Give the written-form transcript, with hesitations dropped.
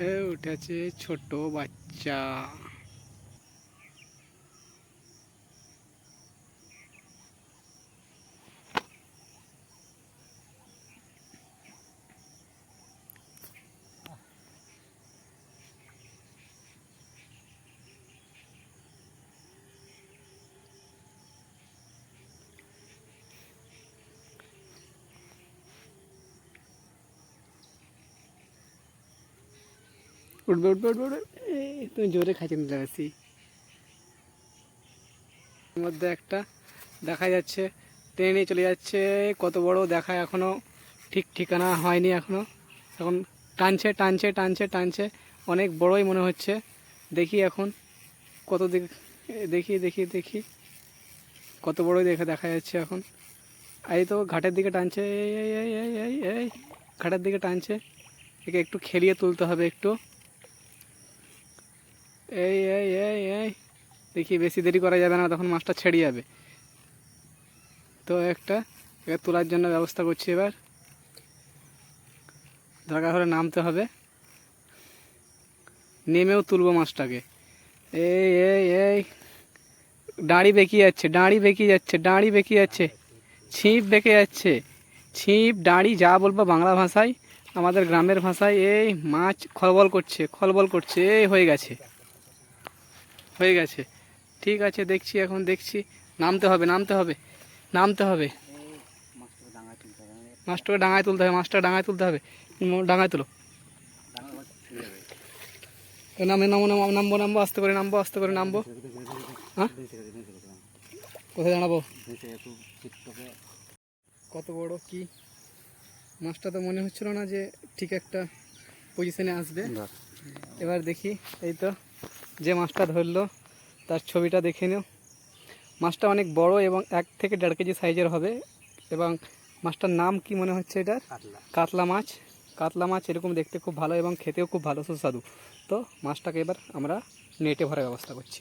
এ উঠেছে ছোট বাচ্চা। উঠবে উঠবে উঠবে উঠবে। তুমি জোরে খাইতে নিতে বেশি। এর মধ্যে একটা দেখা যাচ্ছে ট্রেনে চলে যাচ্ছে। কত বড় দেখা এখনো ঠিক ঠিকানা হয়নি এখনো। এখন টানছে টানছে টানছে টানছে, অনেক বড়ই মনে হচ্ছে। দেখি এখন কত দিক, দেখি দেখি দেখি কত বড়ই দেখা যাচ্ছে এখন। এই তো ঘাটের দিকে টানছে, এই এই এই এই এই এই ঘাটের দিকে টানছে। একে একটু খেলিয়ে তুলতে হবে একটু। এই এই এই এই দেখি বেশি দেরি করা যাবে না, তখন মাছটা ছেড়ে যাবে। তো একে তোলার জন্য ব্যবস্থা করছি। এবার দরকার হলে নামতে হবে, নেমেও তুলবো মাছটাকে। এই এই এই ডাঁড়ি বেঁকিয়ে যাচ্ছে, ডাঁড়ি বেঁকিয়ে যাচ্ছে, ডাঁড়ি বেঁকিয়ে যাচ্ছে, ছিপ বেঁকে যাচ্ছে। ছিপ ডাঁড়ি যা বলবো বাংলা ভাষায়, আমাদের গ্রামের ভাষায়। এই মাছ খলবল করছে, খলবল করছে। এই হয়ে গেছে, হয়ে গেছে। ঠিক আছে, দেখছি এখন দেখছি। নামতে হবে নামতে হবে নামতে হবে। মাছটাকে ডাঙায় তুলতে হবে, মাছটা ডাঙায় তুলতে হবে। ডাঙায় তুলো। নামে নামো নামো, নামবো নামবো, আস্তে করে নামবো, আস্তে করে নামবো। হ্যাঁ, কোথায় দাঁড়াবো? কত বড় কি মাছটা, তো মনে হচ্ছিল না যে ঠিক একটা পজিশনে আসবে। এবার দেখি, এই তো যে মাছটা ধরলো তার ছবিটা দেখে নিও। মাছটা অনেক বড় এবং 1 থেকে 1.5 কেজি সাইজের হবে। এবং মাছটার নাম কি মনে হচ্ছে এটার? কাতলা মাছ। কাতলা মাছ এরকম দেখতে খুব ভালো এবং খেতেও খুব ভালো সুস্বাদু। তো মাছটাকে এবার আমরা নেটে ভরার ব্যবস্থা করছি।